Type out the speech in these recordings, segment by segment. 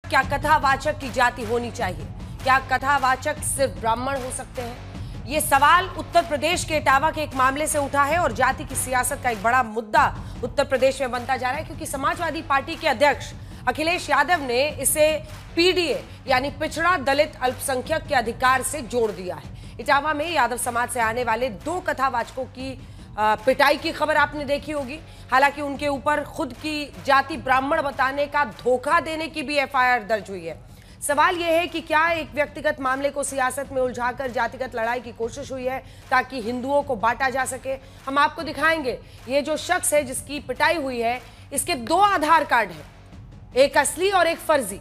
क्या कथावाचक की जाति होनी चाहिए? क्या कथावाचक सिर्फ ब्राह्मण हो सकते हैं? ये सवाल उत्तर प्रदेश के इटावा के एक मामले से उठा है और जाति की सियासत का एक बड़ा मुद्दा उत्तर प्रदेश में बनता जा रहा है, क्योंकि समाजवादी पार्टी के अध्यक्ष अखिलेश यादव ने इसे पीडीए यानी पिछड़ा दलित अल्पसंख्यक के अधिकार से जोड़ दिया है। इटावा में यादव समाज से आने वाले 2 कथावाचकों की पिटाई की खबर आपने देखी होगी। हालांकि उनके ऊपर खुद की जाति ब्राह्मण बताने का धोखा देने की भी एफआईआर दर्ज हुई है। सवाल यह है कि क्या एक व्यक्तिगत मामले को सियासत में उलझाकर जातिगत लड़ाई की कोशिश हुई है ताकि हिंदुओं को बांटा जा सके? हम आपको दिखाएंगे। ये जो शख्स है जिसकी पिटाई हुई है, इसके 2 आधार कार्ड हैं, एक असली और एक फर्जी।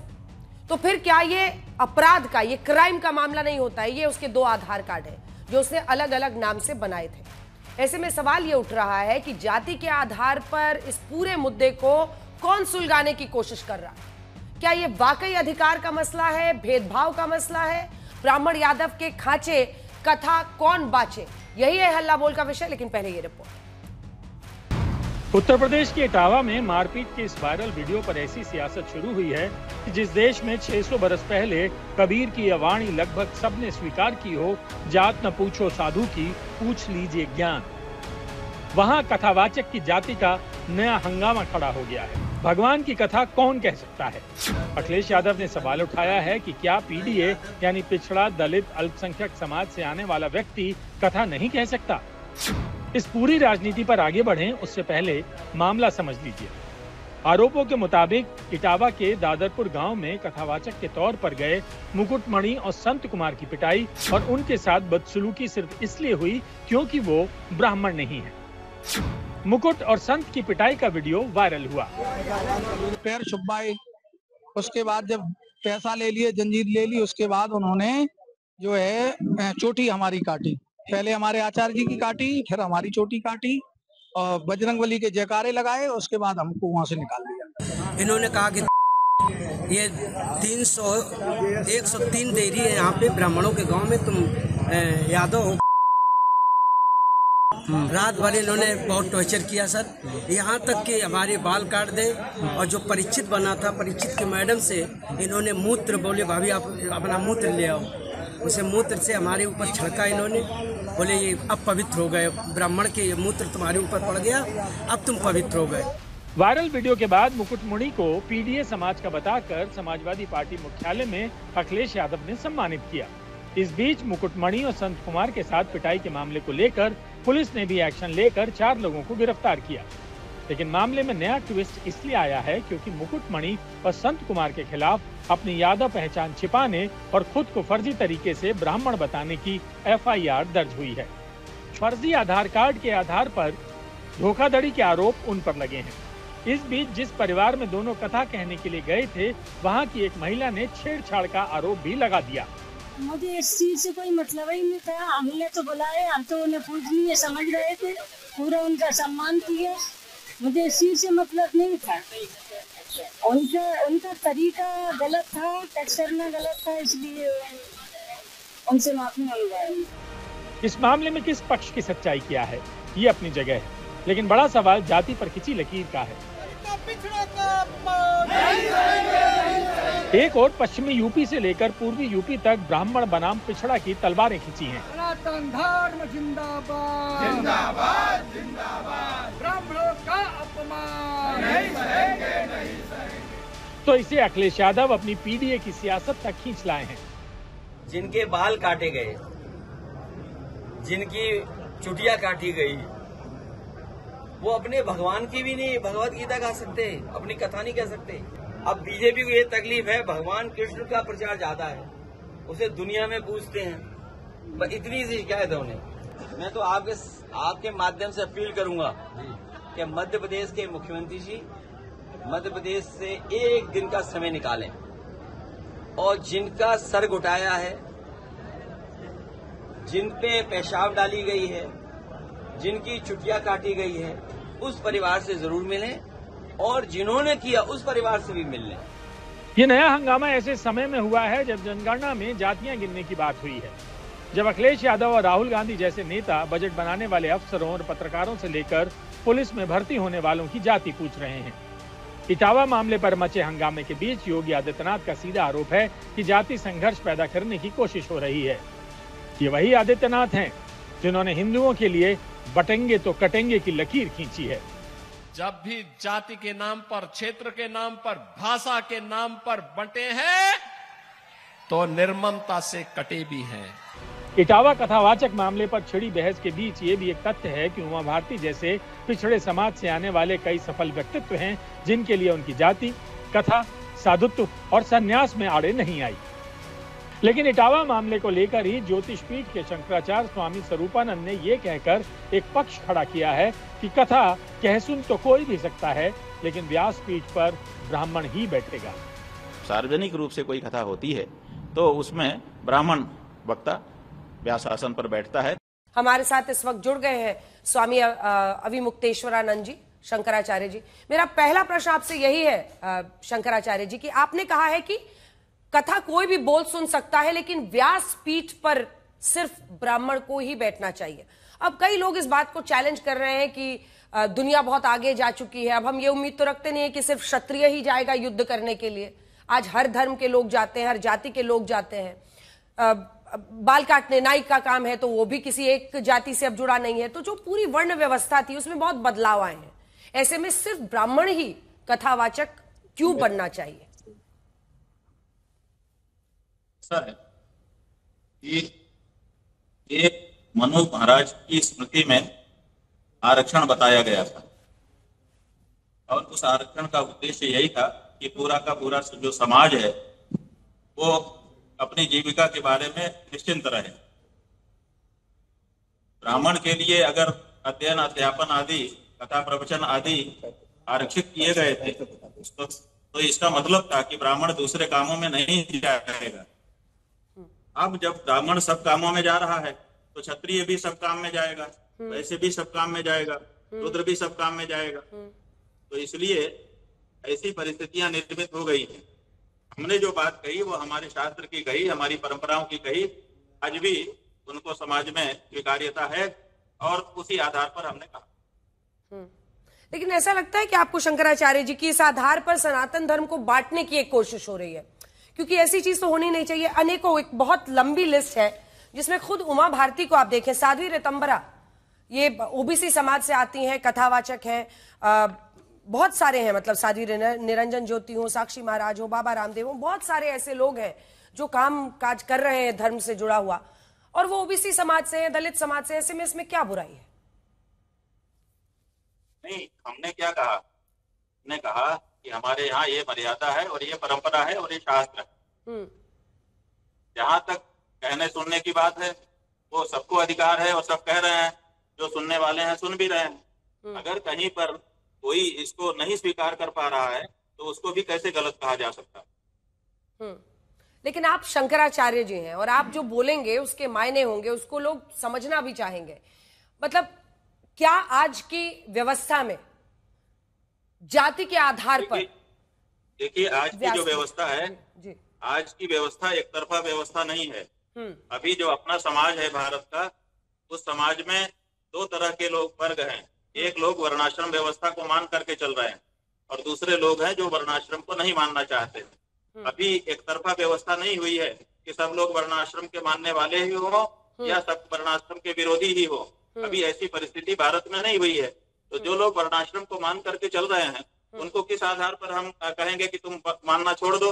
तो फिर क्या ये अपराध का, ये क्राइम का मामला नहीं होता है? ये उसके 2 आधार कार्ड है जो उसने अलग अलग नाम से बनाए थे। ऐसे में सवाल ये उठ रहा है कि जाति के आधार पर इस पूरे मुद्दे को कौन सुलझाने की कोशिश कर रहा है? क्या ये वाकई अधिकार का मसला है, भेदभाव का मसला है? ब्राह्मण यादव के खांचे कथा कौन बाचे, यही है हल्ला बोल का विषय। लेकिन पहले ये रिपोर्ट। उत्तर प्रदेश के इटावा में मारपीट के इस वायरल वीडियो पर ऐसी सियासत शुरू हुई है कि जिस देश में 600 बरस पहले कबीर की वाणी लगभग सबने स्वीकार की हो, जात न पूछो साधु की, पूछ लीजिए ज्ञान, वहां कथावाचक की जाति का नया हंगामा खड़ा हो गया है। भगवान की कथा कौन कह सकता है? अखिलेश यादव ने सवाल उठाया है कि क्या पीडीए यानी पिछड़ा दलित अल्पसंख्यक समाज से आने वाला व्यक्ति कथा नहीं कह सकता? इस पूरी राजनीति पर आगे बढ़ें उससे पहले मामला समझ लीजिए। आरोपों के मुताबिक इटावा के दादरपुर गांव में कथावाचक के तौर पर गए मुकुटमणि और संत कुमार की पिटाई और उनके साथ बदसलूकी सिर्फ इसलिए हुई क्योंकि वो ब्राह्मण नहीं है। मुकुट और संत की पिटाई का वीडियो वायरल हुआ। पैर छुपाए, उसके बाद जब पैसा ले लिए, जंजीर ले ली, उसके बाद उन्होंने जो है चोटी हमारी काटी। पहले हमारे आचार्य जी की काटी, फिर हमारी चोटी काटी और बजरंगबली के जयकारे लगाए, उसके बाद हमको वहां से निकाल दिया। इन्होंने कहा कि ये 103 देरी है यहाँ पे ब्राह्मणों के गांव में, तुम यादव हो। रात भर इन्होंने बहुत टॉर्चर किया सर, यहाँ तक कि हमारे बाल काट दे। और जो परीक्षित बना था, परीक्षित के मैडम से इन्होंने मूत्र, बोले भाभी आप अपना मूत्र ले आओ, उसे मूत्र से हमारे ऊपर छिड़का इन्होंने। बोले ये अब पवित्र हो गए, ब्राह्मण के मूत्र तुम्हारे ऊपर पड़ गया, अब तुम पवित्र हो गए। वायरल वीडियो के बाद मुकुटमणि को पीडीए समाज का बताकर समाजवादी पार्टी मुख्यालय में अखिलेश यादव ने सम्मानित किया। इस बीच मुकुटमणि और संत कुमार के साथ पिटाई के मामले को लेकर पुलिस ने भी एक्शन लेकर 4 लोगों को गिरफ्तार किया। लेकिन मामले में नया ट्विस्ट इसलिए आया है क्योंकि मुकुटमणि और संत कुमार के खिलाफ अपनी यादव पहचान छिपाने और खुद को फर्जी तरीके से ब्राह्मण बताने की एफआईआर दर्ज हुई है। फर्जी आधार कार्ड के आधार पर धोखाधड़ी के आरोप उन पर लगे हैं। इस बीच जिस परिवार में दोनों कथा कहने के लिए गए थे, वहां की एक महिला ने छेड़छाड़ का आरोप भी लगा दिया। मुझे इस चीज से कोई मतलब ही नहीं था, हमने तो बुलाया, हम तो उन्हें पूजनीय समझ रहे थे, पूरा उनका सम्मान किया, मुझे इस चीज से मतलब नहीं था। उनका तरीका गलत था, टच करना गलत था, इसलिए उनसे माफी मांगी। इस मामले में किस पक्ष की सच्चाई क्या है, ये अपनी जगह है, लेकिन बड़ा सवाल जाति पर खिंची लकीर का है। एक और पश्चिमी यूपी से लेकर पूर्वी यूपी तक ब्राह्मण बनाम पिछड़ा की तलवारें खींची हैं। सनातन धर्म जिंदाबाद, जिंदाबाद, जिंदाबाद, ब्राह्मणों का अपमान नहीं सहेंगे, नहीं सहेंगे। तो इसे अखिलेश यादव अपनी पीडीए की सियासत तक खींच लाए हैं। जिनके बाल काटे गए, जिनकी चुटिया काटी गई, वो अपने भगवान की भी नहीं भगवत गीता गा सकते, अपनी कथा नहीं कह सकते। अब बीजेपी को ये तकलीफ है, भगवान कृष्ण का प्रचार ज्यादा है, उसे दुनिया में पूजते हैं, इतनी सी शिकायत है उन्हें। मैं तो आपके माध्यम से अपील करूंगा कि मध्य प्रदेश के मुख्यमंत्री जी मध्य प्रदेश से एक दिन का समय निकालें और जिनका सर घुटाया है, जिन पे पेशाब डाली गई है, जिनकी चुटिया काटी गई है, उस परिवार से जरूर मिलें और जिन्होंने किया उस परिवार से भी मिल लें। ये नया हंगामा ऐसे समय में हुआ है जब जनगणना में जातियां गिनने की बात हुई है, जब अखिलेश यादव और राहुल गांधी जैसे नेता बजट बनाने वाले अफसरों और पत्रकारों से लेकर पुलिस में भर्ती होने वालों की जाति पूछ रहे हैं। इटावा मामले पर मचे हंगामे के बीच योगी आदित्यनाथ का सीधा आरोप है कि जाति संघर्ष पैदा करने की कोशिश हो रही है। ये वही आदित्यनाथ हैं जिन्होंने हिंदुओं के लिए बटेंगे तो कटेंगे की लकीर खींची है। जब भी जाति के नाम पर, क्षेत्र के नाम पर, भाषा के नाम पर बंटे हैं तो निर्ममता से कटे भी हैं। इटावा कथावाचक मामले पर छिड़ी बहस के बीच ये भी एक तथ्य है कि उमा भारती जैसे पिछड़े समाज से आने वाले कई सफल व्यक्तित्व हैं जिनके लिए उनकी जाति, कथा, साधुत्व और संन्यास में आड़े नहीं आई। लेकिन इटावा मामले को लेकर ही ज्योतिष पीठ के शंकराचार्य स्वामी स्वरूपानंद ने ये कहकर एक पक्ष खड़ा किया है कि कथा कह सुन तो कोई भी सकता है, लेकिन व्यास पीठ पर ब्राह्मण ही बैठेगा। सार्वजनिक रूप से कोई कथा होती है तो उसमें ब्राह्मण वक्ता व्यासासन पर बैठता है। हमारे साथ इस वक्त जुड़ गए हैं स्वामी अविमुक्तेश्वरानंद जी, शंकराचार्य जी। मेरा पहला प्रश्न आपसे यही है शंकराचार्य जी कि आपने कहा है कि कथा कोई भी बोल सुन सकता है, लेकिन व्यास पीठ पर सिर्फ ब्राह्मण को ही बैठना चाहिए। अब कई लोग इस बात को चैलेंज कर रहे हैं कि दुनिया बहुत आगे जा चुकी है, अब हम ये उम्मीद तो रखते नहीं है कि सिर्फ क्षत्रिय ही जाएगा युद्ध करने के लिए। आज हर धर्म के लोग जाते हैं, हर जाति के लोग जाते हैं। बाल काटने नाई का काम है तो वो भी किसी एक जाति से अब जुड़ा नहीं है। तो जो पूरी वर्ण व्यवस्था थी उसमें बहुत बदलाव आए हैं। ऐसे में सिर्फ ब्राह्मण ही कथावाचक क्यों बनना चाहिए? सर, ये मनु महाराज की स्मृति में आरक्षण बताया गया था और उस आरक्षण का उद्देश्य यही था कि पूरा का पूरा जो समाज है वो अपनी जीविका के बारे में निश्चिंत रहे। ब्राह्मण के लिए अगर अध्ययन, अध्यापन आदि, कथा प्रवचन आदि आरक्षित किए गए थे तो इसका मतलब था कि ब्राह्मण दूसरे कामों में नहीं जाएगा। अब जब ब्राह्मण सब कामों में जा रहा है तो क्षत्रिय भी सब काम में जाएगा, वैश्य भी सब काम में जाएगा, शूद्र भी सब काम में जाएगा। तो इसलिए ऐसी परिस्थितियां निर्मित हो गई हैं। हमने जो बात कही वो हमारे शास्त्र की कही, हमारी परंपराओं की कही, आज भी उनको समाज में स्वीकार्यता है और उसी आधार पर हमने कहा। लेकिन ऐसा लगता है कि आपको शंकराचार्य जी की इस आधार पर सनातन धर्म को बांटने की एक कोशिश हो रही है, क्योंकि ऐसी चीज तो होनी नहीं चाहिए। अनेकों, एक बहुत लंबी लिस्ट है जिसमें खुद उमा भारती को आप देखें, साध्वी ऋतंबरा, ये ओबीसी समाज से आती हैं, कथावाचक हैं, बहुत सारे हैं, मतलब साध्वी निरंजन ज्योति हो, साक्षी महाराज हो, बाबा रामदेव हो, बहुत सारे ऐसे लोग हैं जो काम काज कर रहे हैं धर्म से जुड़ा हुआ, और वो ओबीसी समाज से हैं, दलित समाज से। ऐसे में इसमें क्या बुराई है? नहीं, हमने क्या कहा? हमने कहा कि हमारे यहाँ ये मर्यादा है और ये परंपरा है और ये शास्त्र है। जहां तक कहने सुनने की बात है वो सबको अधिकार है और सब कह रहे हैं, जो सुनने वाले हैं सुन भी रहे हैं। अगर कहीं पर कोई इसको नहीं स्वीकार कर पा रहा है तो उसको भी कैसे गलत कहा जा सकता है? लेकिन आप शंकराचार्य जी हैं और आप जो बोलेंगे उसके मायने होंगे, उसको लोग समझना भी चाहेंगे। मतलब क्या आज की व्यवस्था में जाति के आधार पर, देखिए आज की जो व्यवस्था है, आज की व्यवस्था एक तरफा व्यवस्था नहीं है। अभी जो अपना समाज है भारत का, उस समाज में दो तरह के लोग वर्ग हैं। एक लोग वर्णाश्रम व्यवस्था को मान करके चल रहे हैं और दूसरे लोग हैं जो वर्णाश्रम को नहीं मानना चाहते। अभी एक तरफा व्यवस्था नहीं हुई है कि सब लोग वर्णाश्रम के मानने वाले ही हो या सब वर्णाश्रम के विरोधी ही हो। अभी ऐसी परिस्थिति भारत में नहीं हुई है। तो जो लोग वर्णाश्रम को मान करके चल रहे हैं उनको किस आधार पर हम कहेंगे कि तुम मानना छोड़ दो,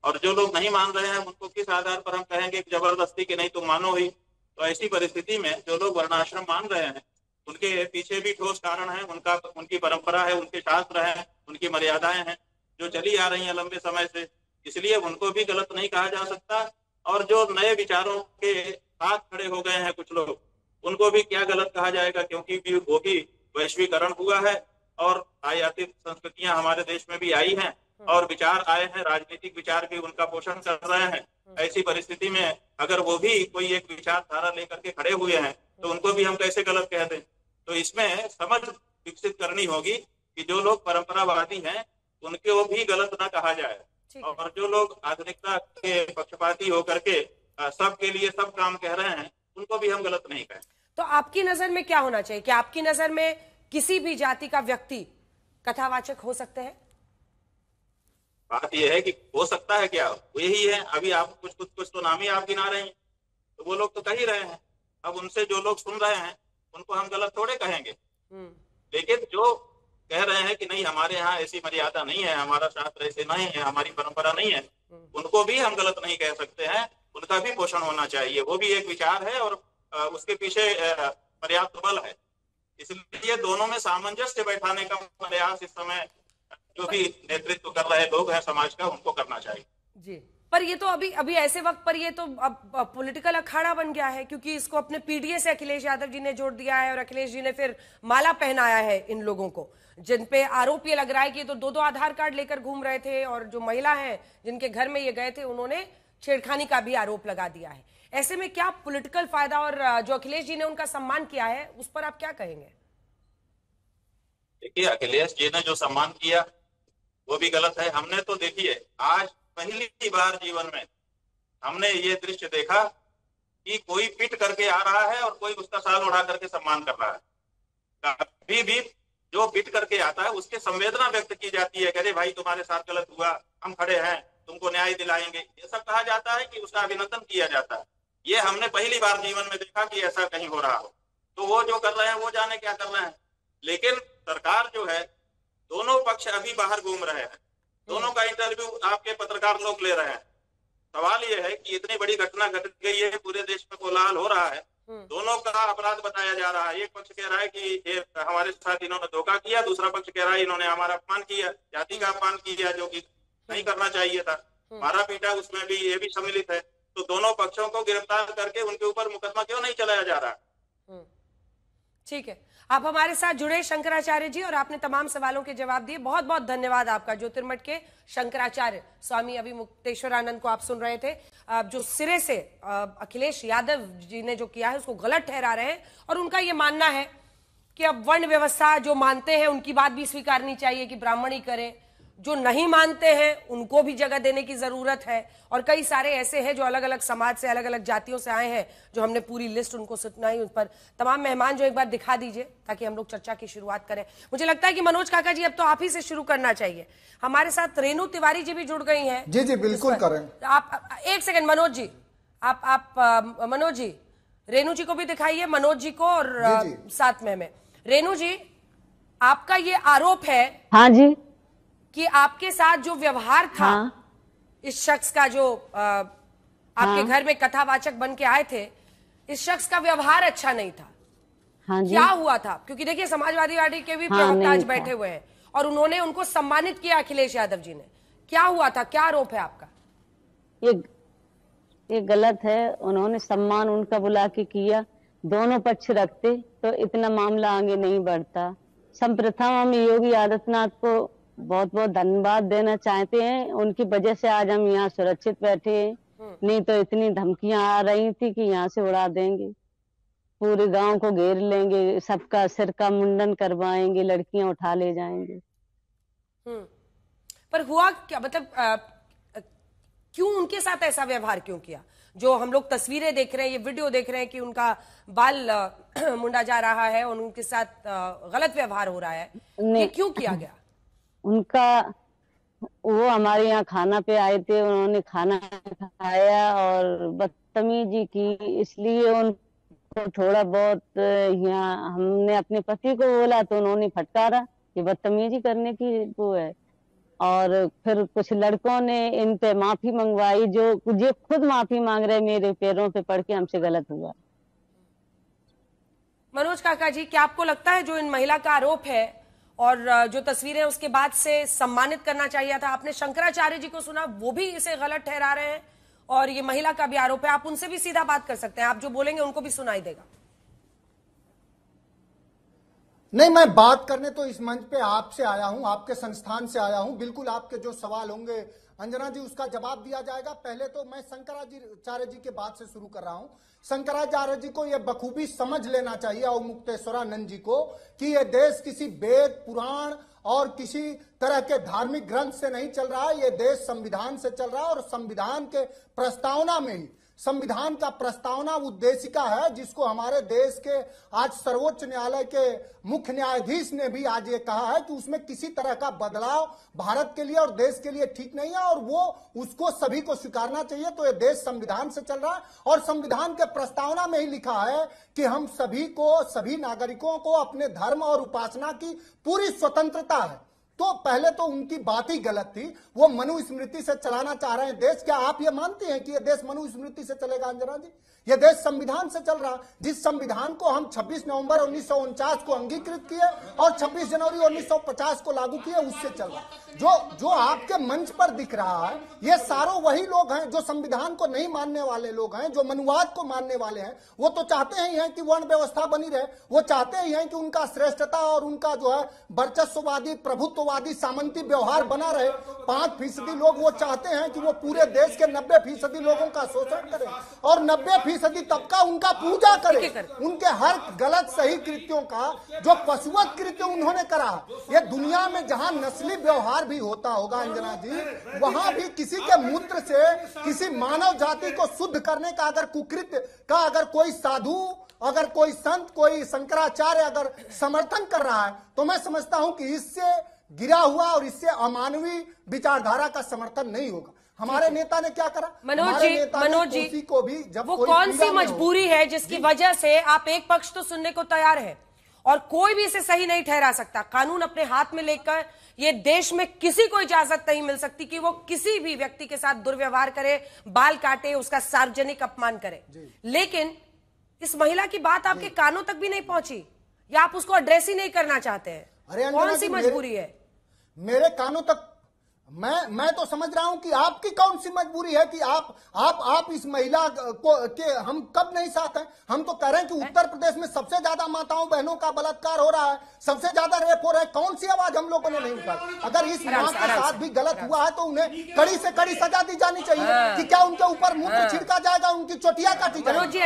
और जो लोग नहीं मान रहे हैं उनको किस आधार पर हम कहेंगे कि जबरदस्ती कि नहीं तुम मानो ही। तो ऐसी परिस्थिति में जो लोग वर्णाश्रम मान रहे हैं उनके पीछे भी ठोस कारण है, उनकी परंपरा है, उनके शास्त्र हैं, उनकी मर्यादाएं हैं जो चली आ रही हैं लंबे समय से। इसलिए उनको भी गलत नहीं कहा जा सकता। और जो नए विचारों के साथ खड़े हो गए हैं कुछ लोग, उनको भी क्या गलत कहा जाएगा, क्योंकि वो भी वैश्वीकरण हुआ है और आयातित संस्कृतियां हमारे देश में भी आई हैं और विचार आए हैं, राजनीतिक विचार भी उनका पोषण कर रहे हैं। ऐसी परिस्थिति में अगर वो भी कोई एक विचारधारा लेकर के खड़े हुए हैं तो उनको भी हम कैसे गलत कह दें? तो इसमें समझ विकसित करनी होगी कि जो लोग परंपरावादी हैं उनको भी गलत ना कहा जाए, और जो लोग आधुनिकता के पक्षपाती होकर के सबके लिए सब काम कह रहे हैं उनको भी हम गलत नहीं कहें। तो आपकी नजर में क्या होना चाहिए? क्या आपकी नजर में किसी भी जाति का व्यक्ति कथावाचक हो सकते हैं? बात यह है कि हो सकता है क्या वो यही है। अभी आप कुछ तो नाम ही आप गिना रहे हैं, तो वो लोग तो कह ही रहे हैं। अब उनसे जो लोग सुन रहे हैं उनको हम गलत थोड़े कहेंगे, लेकिन जो कह रहे हैं कि नहीं हमारे यहाँ ऐसी मर्यादा नहीं है, हमारा शास्त्र ऐसे नहीं है, हमारी परंपरा नहीं है, उनको भी हम गलत नहीं कह सकते हैं। उनका भी पोषण होना चाहिए, वो भी एक विचार है और उसके पीछे पर्याप्त बल है। इसलिए दोनों में सामंजस्य बैठाने का प्रयास इस समय जो भी नेतृत्व कर रहे लोग हैं समाज का, उनको करना चाहिए। जी, पर ये तो अभी ऐसे वक्त पर ये तो अब पॉलिटिकल अखाड़ा बन गया है, क्योंकि इसको अपने पीडीए से अखिलेश यादव जी ने जोड़ दिया है और अखिलेश जी ने फिर माला पहनाया है इन लोगों को, जिन पे आरोप ये लग रहा है कि तो दो आधार कार्ड लेकर घूम रहे थे, और जो महिला है जिनके घर में ये गए थे उन्होंने छेड़खानी का भी आरोप लगा दिया है। ऐसे में क्या पॉलिटिकल फायदा, और जो अखिलेश जी ने उनका सम्मान किया है उस पर आप क्या कहेंगे? देखिए, अखिलेश जी ने जो सम्मान किया वो भी गलत है। हमने तो देखिए आज पहली बार जीवन में हमने ये दृश्य देखा कि कोई पिट करके आ रहा है और कोई उसका शाल उड़ा करके सम्मान कर रहा है। कभी भी जो पिट करके आता है उसके संवेदना व्यक्त की जाती है, अरे भाई तुम्हारे साथ गलत हुआ, हम खड़े हैं, तुमको न्याय दिलाएंगे, ये सब कहा जाता है कि उसका अभिनंदन किया जाता है। ये हमने पहली बार जीवन में देखा कि ऐसा कहीं हो रहा हो। तो वो जो कर रहे हैं वो जाने क्या कर रहे हैं, लेकिन सरकार जो है दोनों पक्ष अभी बाहर घूम रहे हैं, दोनों का इंटरव्यू आपके पत्रकार लोग ले रहे हैं। सवाल ये है कि इतनी बड़ी घटना घट गई है, पूरे देश में कोलाहल हो रहा है, दोनों का अपराध बताया जा रहा है। एक पक्ष कह रहा है कि ये हमारे साथ इन्होंने धोखा किया, दूसरा पक्ष कह रहा है इन्होंने हमारा अपमान किया, जाति का अपमान किया, जो कि नहीं करना चाहिए था, मारा पीटा उसमें भी ये भी सम्मिलित है। तो दोनों पक्षों को गिरफ्तार करके उनके ऊपर मुकदमा क्यों नहीं चलाया जा रहा? ठीक है, आप हमारे साथ जुड़े शंकराचार्य जी, और आपने तमाम सवालों के जवाब दिए। बहुत बहुत धन्यवाद आपका। ज्योतिर्मठ के शंकराचार्य स्वामी अभिमुक्तेश्वरानंद को आप सुन रहे थे, जो सिरे से अखिलेश यादव जी ने जो किया है उसको गलत ठहरा रहे हैं, और उनका ये मानना है कि अब वर्ण व्यवस्था जो मानते हैं उनकी बात भी स्वीकारनी चाहिए कि ब्राह्मण ही करें, जो नहीं मानते हैं उनको भी जगह देने की जरूरत है। और कई सारे ऐसे हैं जो अलग अलग समाज से, अलग अलग जातियों से आए हैं, जो हमने पूरी लिस्ट उनको सुनाई। उन पर तमाम मेहमान जो एक बार दिखा दीजिए ताकि हम लोग चर्चा की शुरुआत करें। मुझे लगता है कि मनोज काका जी अब तो आप ही से शुरू करना चाहिए। हमारे साथ रेणु तिवारी जी भी जुड़ गई हैं। जी जी बिल्कुल करें। आप एक सेकंड मनोज जी, आप मनोज जी रेणु जी को भी दिखाइए, मनोज जी को और साथ में हमें। रेणु जी, आपका ये आरोप है हाँ जी कि आपके साथ जो व्यवहार था, हाँ। इस शख्स का जो आपके घर में कथावाचक बन के आए थे, इस शख्स का व्यवहार अच्छा नहीं था। हाँ जी। क्या हुआ था? क्योंकि देखिए समाजवादी पार्टी के भी प्रवक्ता आज बैठे हुए हैं और उन्होंने उनको सम्मानित किया अखिलेश यादव जी ने। क्या हुआ था, क्या आरोप है आपका? ये गलत है। उन्होंने सम्मान उनका बुला के किया, दोनों पक्ष रखते तो इतना मामला आगे नहीं बढ़ता। सर्वप्रथम हम योगी आदित्यनाथ को बहुत बहुत धन्यवाद देना चाहते हैं, उनकी वजह से आज हम यहाँ सुरक्षित बैठे हैं, नहीं तो इतनी धमकियां आ रही थी कि यहाँ से उड़ा देंगे, पूरे गांव को घेर लेंगे, सबका सिर का मुंडन करवाएंगे, लड़कियां उठा ले जाएंगे। पर हुआ क्या, मतलब क्यों उनके साथ ऐसा व्यवहार क्यों किया? जो हम लोग तस्वीरें देख रहे हैं, ये वीडियो देख रहे हैं कि उनका बाल मुंडा जा रहा है और उनके साथ गलत व्यवहार हो रहा है, ये क्यों किया गया? उनका वो हमारे यहाँ खाना पे आए थे, उन्होंने खाना खाया और बदतमीजी की, इसलिए उनको थोड़ा बहुत यहाँ हमने अपने पति को बोला तो उन्होंने फटकारा कि बदतमीजी करने की वो है। और फिर कुछ लड़कों ने इन पे माफी मंगवाई, जो खुद माफी मांग रहे, मेरे पैरों पे पड़ के हमसे गलत हुआ। मनोज काका जी, क्या आपको लगता है जो इन महिला का आरोप है और जो तस्वीरें उसके बाद से सम्मानित करना चाहिए था, आपने शंकराचार्य जी को सुना, वो भी इसे गलत ठहरा रहे हैं, और ये महिला का भी आरोप है, आप उनसे भी सीधा बात कर सकते हैं, आप जो बोलेंगे उनको भी सुनाई देगा। नहीं, मैं बात करने तो इस मंच पे आपसे आया हूं, आपके संस्थान से आया हूं। बिल्कुल आपके जो सवाल होंगे अंजना जी उसका जवाब दिया जाएगा। पहले तो मैं शंकराचार्य जी के बात से शुरू कर रहा हूं। शंकराचार्य जी को यह बखूबी समझ लेना चाहिए और मुक्तेश्वरानंद जी को कि यह देश किसी वेद पुराण और किसी तरह के धार्मिक ग्रंथ से नहीं चल रहा है, यह देश संविधान से चल रहा है और संविधान के प्रस्तावना में ही संविधान का प्रस्तावना उद्देशिका है, जिसको हमारे देश के आज सर्वोच्च न्यायालय के मुख्य न्यायाधीश ने भी आज ये कहा है कि उसमें किसी तरह का बदलाव भारत के लिए और देश के लिए ठीक नहीं है और वो उसको सभी को स्वीकारना चाहिए। तो ये देश संविधान से चल रहा है और संविधान के प्रस्तावना में ही लिखा है कि हम सभी नागरिकों को अपने धर्म और उपासना की पूरी स्वतंत्रता है। तो पहले तो उनकी बात ही गलत थी, वो मनुस्मृति से चलाना चाह रहे हैं देश। क्या आप ये मानते हैं कि ये देश मनुस्मृति से चलेगा अंजना जी? ये देश संविधान से चल रहा, जिस संविधान को हम 26 नवंबर 1949 को अंगीकृत किए और 26 जनवरी 1950 को लागू किए, उससे चल रहा। जो आपके मंच पर दिख रहा है, ये सारों वही लोग हैं जो संविधान को नहीं मानने वाले लोग हैं, जो मनुवाद को मानने वाले हैं। वो तो चाहते ही हैं कि वर्ण व्यवस्था बनी रहे, वो चाहते ही हैं कि उनका श्रेष्ठता और उनका जो है वर्चस्ववादी प्रभुत्ववादी सामंती व्यवहार बना रहे। 5% लोग वो चाहते हैं कि वो पूरे देश के 90% लोगों का शोषण करें और 90% तबका उनका पूजा करे, उनके हर गलत सही कृत्यों का जो पशुवत कृत्य उन्होंने करा। ये दुनिया में जहां नस्ली व्यवहार भी होता होगा अंजना जी, वहां भी किसी के मूत्र से किसी मानव जाति को शुद्ध करने का अगर कुकृत्य का अगर कोई साधु, अगर कोई संत, कोई शंकराचार्य अगर समर्थन कर रहा है, तो मैं समझता हूं कि इससे गिरा हुआ और इससे अमानवीय विचारधारा का समर्थन नहीं होगा। हमारे नेता ने क्या करा? मनोज जी को भी जब वो कौन सी मजबूरी है जिसकी वजह से आप एक पक्ष तो सुनने को तैयार है और कोई भी इसे सही नहीं ठहरा सकता। कानून अपने हाथ में लेकर ये देश में किसी को इजाजत नहीं मिल सकती कि वो किसी भी व्यक्ति के साथ दुर्व्यवहार करे, बाल काटे, उसका सार्वजनिक अपमान करे। लेकिन इस महिला की बात आपके कानों तक भी नहीं पहुंची या आप उसको एड्रेस ही नहीं करना चाहते हैं? अरे कौन सी मजबूरी है? मेरे कानों तक मैं तो समझ रहा हूं कि आपकी कौन सी मजबूरी है कि आप इस महिला को के हम कब नहीं साथ हैं। हम तो कह रहे हैं कि उत्तर प्रदेश में सबसे ज्यादा माताओं बहनों का बलात्कार हो रहा है, सबसे ज्यादा रेप हो रहा है। कौन सी आवाज हम लोगों ने नहीं उठाई? अगर इस मां के साथ भी गलत हुआ है तो उन्हें कड़ी से कड़ी सजा दी जानी चाहिए कि क्या उनके ऊपर मूत्र छिड़का जाएगा, उनकी चोटियां काटी जाएगी? मनोज जी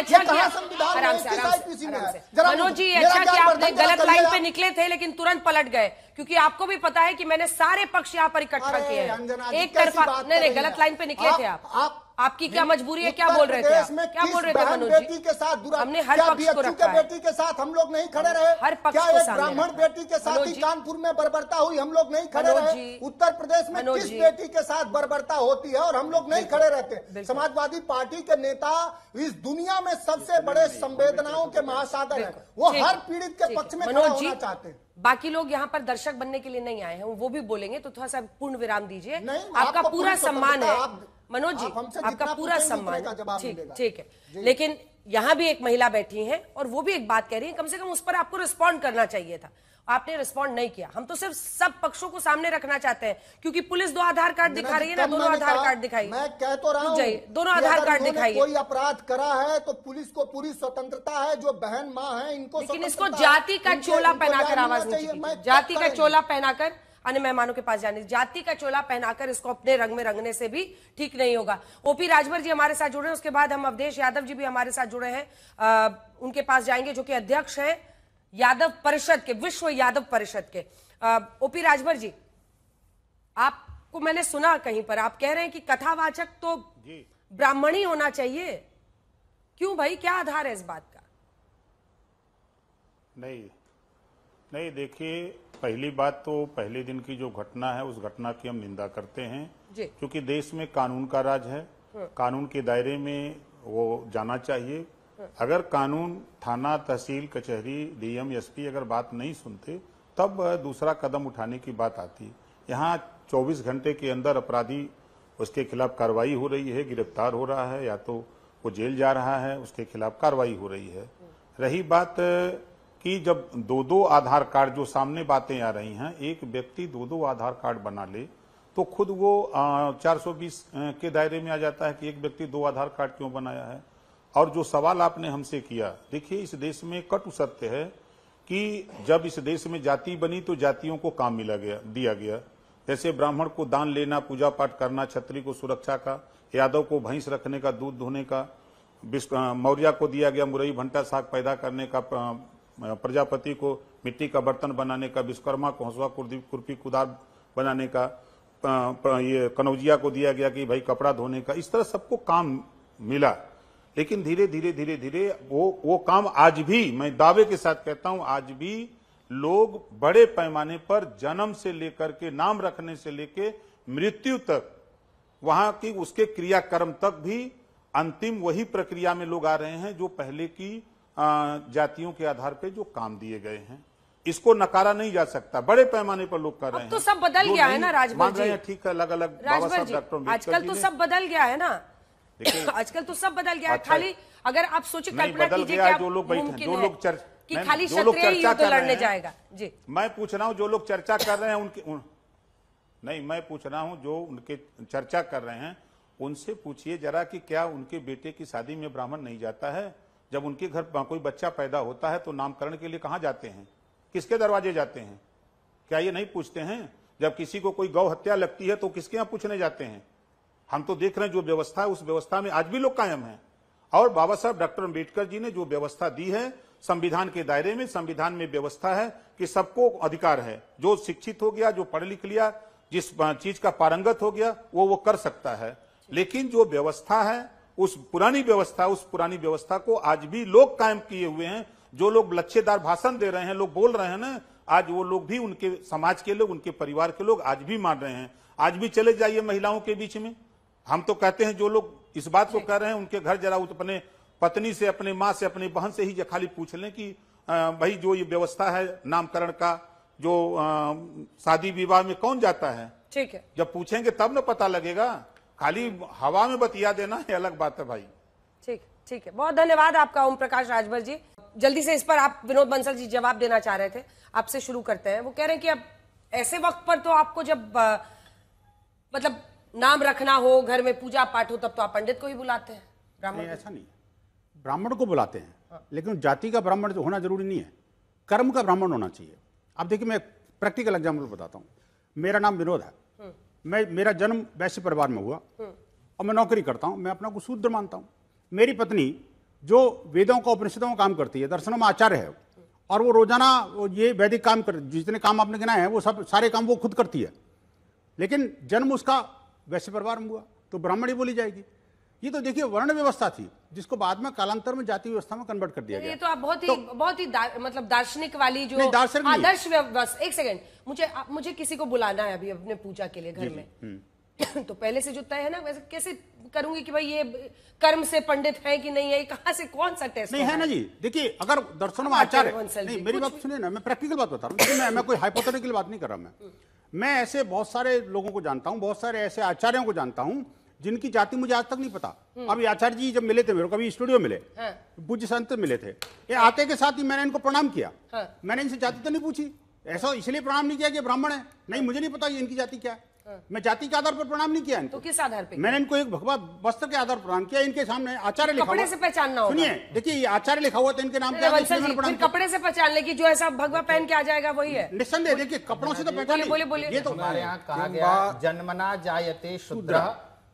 अच्छा कि आपने गलत लाइन पे निकले थे लेकिन तुरंत पलट गए, क्योंकि आपको भी पता है कि मैंने सारे पक्ष यहाँ पर इकट्ठा किए हैं। एक तरफा नहीं, गलत लाइन पे निकले थे आप। आपकी क्या मजबूरी है? क्या बोल रहे थे आप? क्या बोल रहे थे मनोज जी? बेटी के साथ हमने हर पक्ष को रखा है। बेटी के साथ हम लोग नहीं खड़े रहे? हर पक्ष क्या को एक ब्राह्मण बेटी के साथ ही कानपुर में बर्बरता हुई, हम लोग नहीं खड़े रहे? उत्तर प्रदेश में किस बेटी के साथ बर्बरता होती है और हम लोग नहीं खड़े रहते? समाजवादी पार्टी के नेता इस दुनिया में सबसे बड़े संवेदनाओं के महासागर है, वो हर पीड़ित के पक्ष में खड़ा होना चाहते हैं। बाकी लोग यहाँ पर दर्शक बनने के लिए नहीं आए हैं, वो भी बोलेंगे, तो थोड़ा सा पूर्ण विराम दीजिए। आपका पूरा सम्मान है मनोज जी, आपका पूरा सम्मान है, ठीक है। लेकिन यहाँ भी एक महिला बैठी है और वो भी एक बात कह रही है, कम से कम उस पर आपको रिस्पॉन्ड करना चाहिए था, आपने रिस्पॉन्ड नहीं किया। हम तो सिर्फ सब पक्षों को सामने रखना चाहते हैं, क्योंकि पुलिस 2 आधार कार्ड दिखा रही है ना, दोनों आधार कार्ड दिखाई। मैं कह तो रहा हूं, दोनों आधार कार्ड दिखाई। कोई अपराध करा है तो पुलिस को पूरी स्वतंत्रता है, जो बहन माँ है इनको, लेकिन इसको जाति का चोला पहनाकर आवाज नहीं चाहिए। जाति का चोला पहनाकर अन्य मेहमानों के पास जाने, जाति का चोला पहनाकर इसको अपने रंग में रंगने से भी ठीक नहीं होगा। ओपी राजभर जी हमारे साथ जुड़े हैं, उसके बाद हम अवधेश यादव जी भी हमारे साथ जुड़े हैं, उनके पास जाएंगे, जो कि अध्यक्ष हैं यादव परिषद के, विश्व यादव परिषद के। ओपी राजभर जी, आपको मैंने सुना कहीं पर आप कह रहे हैं कि कथावाचक तो ब्राह्मण ही होना चाहिए। क्यों भाई, क्या आधार है इस बात का? नहीं, देखिए, पहली बात तो पहले दिन की जो घटना है उस घटना की हम निंदा करते हैं, क्योंकि देश में कानून का राज है, कानून के दायरे में वो जाना चाहिए। अगर कानून, थाना, तहसील, कचहरी, डीएम, एसपी अगर बात नहीं सुनते तब दूसरा कदम उठाने की बात आती। यहाँ 24 घंटे के अंदर अपराधी, उसके खिलाफ कार्रवाई हो रही है, गिरफ्तार हो रहा है, या तो वो जेल जा रहा है, उसके खिलाफ कार्रवाई हो रही है। रही बात कि जब 2-2 आधार कार्ड, जो सामने बातें आ रही हैं, एक व्यक्ति 2-2 आधार कार्ड बना ले तो खुद वो 420 के दायरे में आ जाता है कि एक व्यक्ति 2 आधार कार्ड क्यों बनाया है। और जो सवाल आपने हमसे किया, देखिए, इस देश में कटु सत्य है कि जब इस देश में जाति बनी तो जातियों को काम दिया गया। जैसे ब्राह्मण को दान लेना, पूजा पाठ करना, क्षत्रिय को सुरक्षा का, यादव को भैंस रखने का, दूध धोने का, मौर्य को दिया गया मुरई भंटा साग पैदा करने का, प्रजापति को मिट्टी का बर्तन बनाने का, विश्वकर्मा को हंसुआ खुरपी कुदार बनाने का, ये कनौजिया को दिया गया कि भाई कपड़ा धोने का। इस तरह सबको काम मिला। लेकिन धीरे धीरे धीरे धीरे वो काम आज भी, मैं दावे के साथ कहता हूं, आज भी लोग बड़े पैमाने पर जन्म से लेकर के, नाम रखने से लेके मृत्यु तक, वहां की उसके क्रियाक्रम तक भी अंतिम वही प्रक्रिया में लोग आ रहे हैं जो पहले की जातियों के आधार पे जो काम दिए गए हैं। इसको नकारा नहीं जा सकता, बड़े पैमाने पर लोग कर रहे हैं। तो सब बदल गया है ना राजभर जी, ठीक है, अलग अलग डॉक्टर आजकल तो सब बदल गया है ना, आजकल तो सब बदल गया है। खाली अगर आप सोचे, कल्पना कीजिए कि जो लोग बैठे, जो लोग कि खाली क्षत्रिय युद्ध लड़ने जाएगा। जी, मैं पूछ रहा हूं जो लोग चर्चा कर रहे हैं उनके नहीं, मैं पूछ रहा हूं जो उनके चर्चा कर रहे हैं उनसे पूछिए जरा कि क्या उनके बेटे की शादी में ब्राह्मण नहीं जाता है? जब उनके घर कोई बच्चा पैदा होता है तो नामकरण के लिए कहां जाते हैं, किसके दरवाजे जाते हैं? क्या ये नहीं पूछते हैं? जब किसी को कोई गौ हत्या लगती है तो किसके यहां पूछने जाते हैं? हम तो देख रहे हैं जो व्यवस्था है उस व्यवस्था में आज भी लोग कायम हैं। और बाबा साहब डॉक्टर अम्बेडकर जी ने जो व्यवस्था दी है संविधान के दायरे में, संविधान में व्यवस्था है कि सबको अधिकार है, जो शिक्षित हो गया, जो पढ़ लिख लिया, जिस चीज का पारंगत हो गया वो कर सकता है। लेकिन जो व्यवस्था है उस पुरानी व्यवस्था को आज भी लोग कायम किए हुए हैं। जो लोग लच्छेदार भाषण दे रहे हैं, लोग बोल रहे हैं ना, आज वो लोग भी, उनके समाज के लोग, उनके परिवार के लोग आज भी मान रहे हैं। आज भी चले जाइए महिलाओं के बीच में, हम तो कहते हैं जो लोग इस बात को कह रहे हैं उनके घर जरा अपने पत्नी से, अपने माँ से, अपनी बहन से ही खाली पूछ लें कि भाई जो ये व्यवस्था है नामकरण का, जो शादी विवाह में कौन जाता है? ठीक है, जब पूछेंगे तब न पता लगेगा, खाली हवा में बतिया देना है अलग बात है भाई। ठीक है, बहुत धन्यवाद आपका ओम प्रकाश राजभर जी। जल्दी से इस पर आप विनोद बंसल जी जवाब देना चाह रहे थे, आपसे शुरू करते हैं। वो कह रहे हैं कि अब ऐसे वक्त पर तो आपको जब मतलब नाम रखना हो, घर में पूजा पाठ हो, तब तो आप पंडित को ही बुलाते हैं, ब्राह्मण? ऐसा नहीं, ब्राह्मण को बुलाते हैं, लेकिन जाति का ब्राह्मण होना जरूरी नहीं है, कर्म का ब्राह्मण होना चाहिए। अब देखिए मैं प्रैक्टिकल एग्जाम्पल बताता हूँ। मेरा नाम विनोद है, मेरा जन्म वैश्य परिवार में हुआ और मैं नौकरी करता हूँ, मैं अपना को शूद्र मानता हूँ। मेरी पत्नी जो वेदों का उपनिषदों का काम करती है, दर्शनों में आचार्य है, और वो रोजाना ये वैदिक काम कर, जितने काम आपने गिनाए हैं वो सब सारे काम वो खुद करती है, लेकिन जन्म उसका वैश्य परिवार में हुआ तो ब्राह्मण ही बोली जाएगी। ये तो देखिए वर्ण व्यवस्था थी जिसको बाद में कालांतर में जाति व्यवस्था में कन्वर्ट कर दिया गया। ये तो आप बहुत ही मतलब दार्शनिक वाली जो आदर्श व्यवस्था। एक सेकंड, मुझे किसी को बुलाना है अभी अपने पूजा के लिए घर में, तो पहले से जो तय है ना, वैसे कैसे करूंगी कि भाई ये कर्म से पंडित है कि नहीं है, कहां से कौन सा टेस्ट नहीं है ना जी। देखिए अगर दर्शन में आचार्य नहीं, मेरी बात सुनिए ना, मैं प्रैक्टिकल बात बता रहा हूँ, मैं कोई हाइपोथेटिकल बात नहीं कर रहा। मैं ऐसे बहुत सारे लोगों को जानता हूं, बहुत सारे ऐसे आचार्यों को जानता हूं जिनकी जाति मुझे आज तक नहीं पता। अभी आचार्य जी जब मिले थे मेरे को, कभी स्टूडियो मिले, पूज्य संत मिले थे, ये आते के साथ ही मैंने इनको प्रणाम किया। मैंने इनसे जाति तो नहीं पूछी, ऐसा इसलिए प्रणाम नहीं किया कि ब्राह्मण है, नहीं मुझे नहीं पता ये इनकी जाति क्या है, मैं जाति के आधार पर प्रणाम नहीं किया इनको। तो किस आधार पे? मैंने इनको एक भगवा वस्त्र के आधार पर प्रणाम किया, इनके सामने आचार्य लिखा हुआ, कपड़े से पहचानना होगा। सुनिए देखिए ये आचार्य लिखा हुआ तो इनके नाम क्या है, कपड़े से पहचान ले कि जो ऐसा भगवा पहन के आ जाएगा वही है। निस्संदेह देखिए कपड़ों से तो पहचान। बोलिए। ये तो हमारे यहाँ कहा गया, जन्मना जायते शूद्र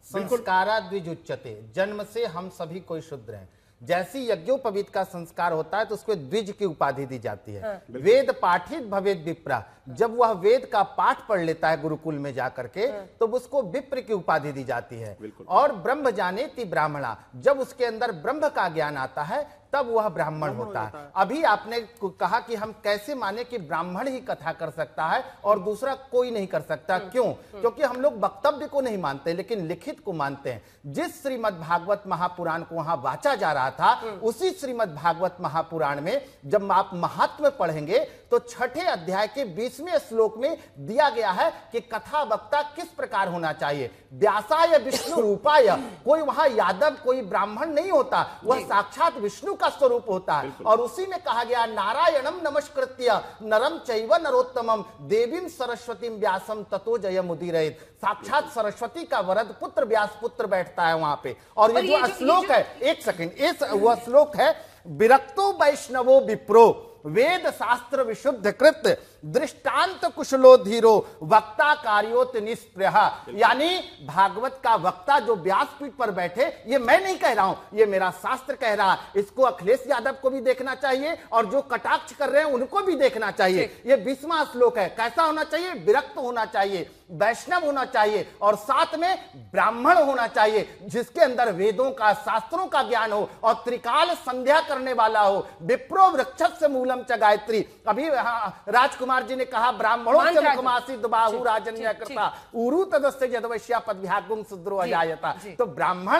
संस्कारा द्विजुच्यते, जन्म से हम सभी कोई शूद्र हैं। जैसी यज्ञोपवीत का संस्कार होता है तो उसको द्विज की उपाधि दी जाती है। वेद पाठित भवेद विप्रा, जब वह वेद का पाठ पढ़ लेता है गुरुकुल में जाकर के तो उसको विप्र की उपाधि दी जाती है। और ब्रह्म जानेति ब्राह्मणा, जब उसके अंदर ब्रह्म का ज्ञान आता है तब वह ब्राह्मण होता है। अभी आपने कहा कि हम कैसे माने कि ब्राह्मण ही कथा कर सकता है और दूसरा कोई नहीं कर सकता, क्यों? क्योंकि हम लोग वक्तव्य को नहीं मानते लेकिन लिखित को मानते हैं। जिस श्रीमद् भागवत महापुराण को वहां वाचा जा रहा था, उसी श्रीमद् भागवत महापुराण में जब आप महात्म्य पढ़ेंगे तो 6ठे अध्याय के 20वें श्लोक में दिया गया है कि कथा वक्ता किस प्रकार होना चाहिए। व्यासाय विष्णु रूपाय, कोई वहां यादव कोई ब्राह्मण नहीं होता, वह साक्षात विष्णु का स्वरूप होता है। और उसी में कहा गया नारायणम नमस्कृत्य नरम चैव नरोत्तमम देवीम सरस्वतीम व्यासम ततो जयमुदीरयेत्, साक्षात सरस्वती का वरद पुत्र व्यास पुत्र बैठता है वहां पे। और ये जो श्लोक है, एक सेकंड, वह श्लोक है, विरक्तो वैष्णवो विप्रो वेद शास्त्र विशुद्ध कृत दृष्टांत कुशलो धीरो वक्ता कार्योत निष्प्रह, यानी भागवत का वक्ता जो व्यासपीठ पर बैठे, ये मैं नहीं कह रहा हूं, ये मेरा शास्त्र कह रहा है। इसको अखिलेश यादव को भी देखना चाहिए और जो कटाक्ष कर रहे हैं उनको भी देखना चाहिए। ये 20वां श्लोक है। कैसा होना चाहिए? विरक्त होना चाहिए, वैष्णव होना चाहिए और साथ में ब्राह्मण होना चाहिए, जिसके अंदर वेदों का, शास्त्रों का ज्ञान हो और त्रिकाल संध्या करने वाला हो। विप्रो वृक्षस्य मूलम च गायत्री। अभी राजकुमार जी ने कहा ब्राह्मणों से मुखमासित बाहु राजन्य कृता उरु तदस्य यदवैश्या पदव्यागुम शूद्रो अजायता। तो ब्राह्मण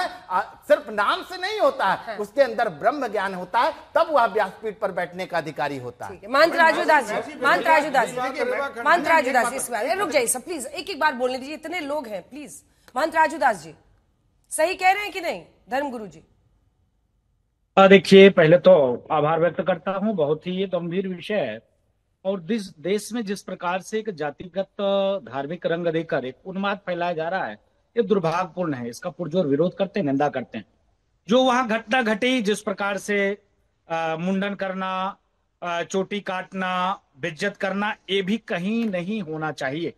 सिर्फ नाम से नहीं होता है, उसके अंदर ब्रह्म ज्ञान होता है, तब वह व्यासपीठ पर बैठने का अधिकारी होता है। मंत्र राजूदास इस बार रुक जाइए सब प्लीज, एक एक बार बोलने दीजिए, इतने लोग हैं प्लीज। महंत राजूदास जी सही कह रहे हैं कि नहीं धर्मगुरु जी? देखिए, पहले तो आभार व्यक्त करता हूं, बहुत ही ये गंभीर विषय है और देश में जिस प्रकार से एक जातिगत धार्मिक रंग देकर एक उन्माद फैलाया जा रहा है, ये दुर्भाग्यपूर्ण है। इसका पुरजोर विरोध करते हैं, निंदा करते हैं। जो वहां घटना घटी, जिस प्रकार से मुंडन करना, चोटी काटना, बेइज्जत करना, ये भी कहीं नहीं होना चाहिए।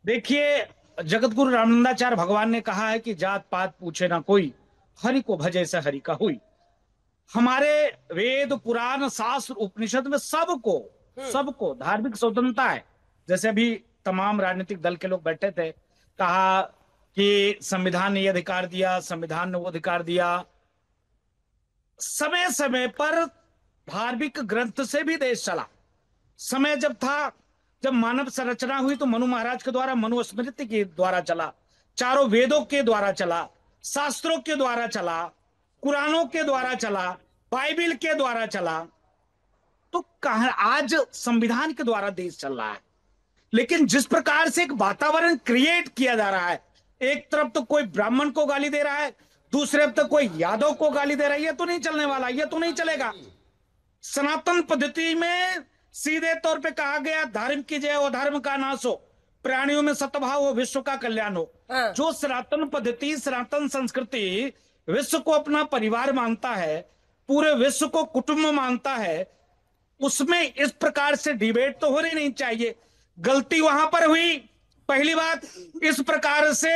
देखिए, जगतगुरु रामानंदाचार्य भगवान ने कहा है कि जात पात पूछे ना कोई, हरि को भजे से हरि का हुई। हमारे वेद पुराण शास्त्र उपनिषद में सबको धार्मिक स्वतंत्रता है। जैसे अभी तमाम राजनीतिक दल के लोग बैठे थे, कहा कि संविधान ने ये अधिकार दिया, संविधान ने वो अधिकार दिया। समय समय पर धार्मिक ग्रंथ से भी देश चला। समय जब था, जब मानव संरचना हुई तो मनु महाराज के द्वारा, मनुस्मृति के द्वारा चला, चारों वेदों के द्वारा चला, शास्त्रों के द्वारा चला, कुरानों के द्वारा चला, बाइबिल के द्वारा चला। तो कहां आज संविधान के द्वारा देश चल रहा है। लेकिन जिस प्रकार से एक वातावरण क्रिएट किया जा रहा है, एक तरफ तो कोई ब्राह्मण को गाली दे रहा है, दूसरे तरफ तो कोई यादव को गाली दे रहा है, ये तो नहीं चलने वाला, ये तो नहीं चलेगा। सनातन पद्धति में सीधे तौर पे कहा गया धर्म की जय हो, धर्म का नाश हो, प्राणियों में सद्भाव हो, विश्व का कल्याण हो। जो सनातन पद्धति, सनातन संस्कृति विश्व को अपना परिवार मानता है, पूरे विश्व को कुटुंब मानता है, उसमें इस प्रकार से डिबेट तो होनी नहीं चाहिए। गलती वहां पर हुई। पहली बात, इस प्रकार से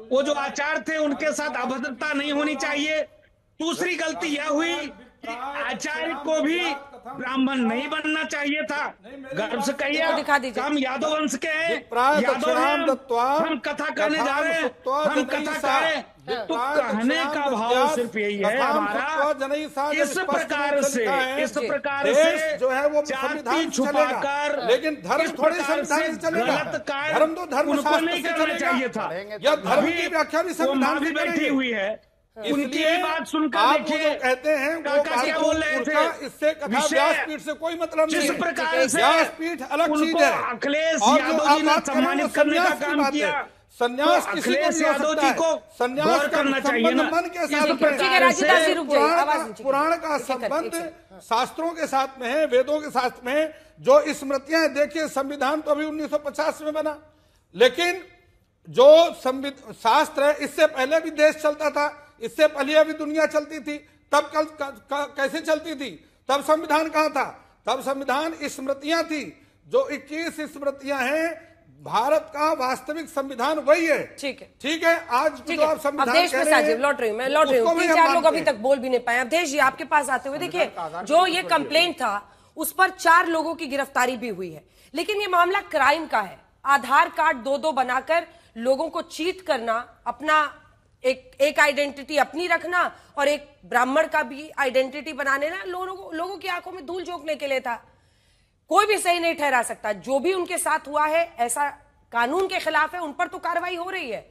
वो जो आचार्य थे उनके साथ अभद्रता नहीं होनी चाहिए। दूसरी गलती यह हुई कि आचार्य को भी ब्राह्मण नहीं बनना चाहिए था। गर्व से कहिए, हम यादव वंश के हैं, यादव हैं, हम कथा करने जा रहे हैं, हम कथा करें। तो कहने का भाव सिर्फ यही है हमारा, इस प्रकार से जो है वो जाति छुपाकर, लेकिन धर्म थोड़ी संविधान से चलेगा। धर्म तो धर्म उनको नहीं करना चाहिए था। या धर्म की व्याख्या भी संविधान भी बैठी हुई है, उनकी बात सुनकर आप जो कहते हैं वो क्या बोल रहे थे, इससे कथा व्यासपीठ से कोई मतलब नहीं। जिस प्रकार से व्यासपीठ अलग चीज है। अखिलेश यादव जी ने सम्मानित करने का काम किया, संन्यास किसी को भी हो सकता है। संन्यास करना चाहिए ना। पुराण का संबंध शास्त्रों के साथ में है, वेदों के साथ में है। जो स्मृतियां हैं, देखिए संविधान तो अभी 1950 में बना, लेकिन जो शास्त्र है इससे पहले भी देश चलता था, इससे पहले भी दुनिया चलती थी। तब कैसे चलती थी? तब संविधान कहाँ था? तब संविधान स्मृतियां थी। जो 21 स्मृतियां हैं, भारत का वास्तविक संविधान वही है। ठीक है, ठीक है। आज जो आप संविधान अवधेश में साजिब लौट रही हूँ, मैं लौट रही हूँ। 3-4 लोग अभी तक बोल भी नहीं पाए। अवधेश जी आपके पास आते हुए, देखिए जो ये कंप्लेंट था उस पर 4 लोगों की गिरफ्तारी भी हुई है, लेकिन ये मामला क्राइम का है। आधार कार्ड 2-2 बनाकर लोगों को चीट करना, अपना एक आइडेंटिटी अपनी रखना और एक ब्राह्मण का भी आइडेंटिटी बनाने ना, लोगों की आंखों में धूल झोंकने के लिए था। कोई भी सही नहीं ठहरा सकता। जो भी उनके साथ हुआ है ऐसा कानून के खिलाफ है, उन पर तो कार्रवाई हो रही है,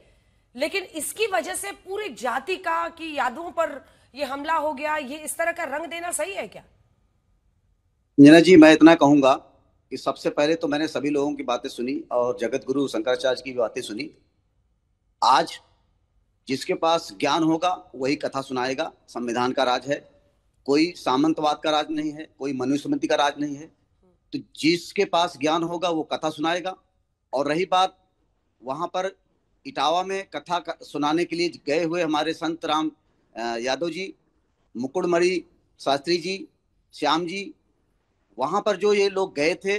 लेकिन इसकी वजह से पूरी जाति का कि यादवों पर ये हमला हो गया, ये इस तरह का रंग देना सही है क्या? नीना जी, मैं इतना कहूंगा कि सबसे पहले तो मैंने सभी लोगों की बातें सुनी और जगत गुरु शंकराचार्य की बातें सुनी। आज जिसके पास ज्ञान होगा वही कथा सुनाएगा। संविधान का राज है, कोई सामंतवाद का राज नहीं है, कोई मनुस्मृति का राज नहीं है। तो जिसके पास ज्ञान होगा वो कथा सुनाएगा। और रही बात वहां पर इटावा में कथा सुनाने के लिए गए हुए हमारे संत राम यादव जी, मुकुटमणि शास्त्री जी, श्याम जी, वहां पर जो ये लोग गए थे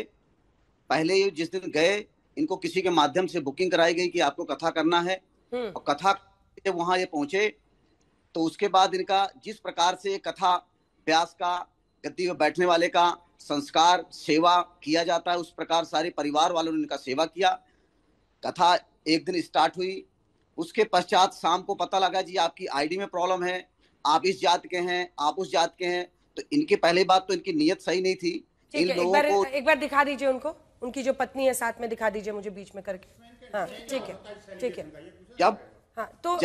पहले ये जिस दिन गए, इनको किसी के माध्यम से बुकिंग कराई गई कि आपको कथा करना है, और कथा जब वहां ये पहुंचे तो उसके बाद इनका जिस प्रकार से कथा व्यास का गद्दी में बैठने वाले का संस्कार सेवा किया जाता है, उस प्रकार सारे परिवार वालों ने इनका सेवा किया। कथा एक दिन स्टार्ट हुई, उसके पश्चात शाम को पता लगा जी आपकी आईडी में प्रॉब्लम है, आप इस जात के हैं, आप उस जात के हैं। तो इनके पहले बात तो इनकी नीयत सही नहीं थी। इन लोगों को एक बार दिखा दीजिए उनको, उनकी जो पत्नी है साथ में दिखा दीजिए मुझे बीच में करके। हाँ ठीक है ठीक है। जब हाँ तो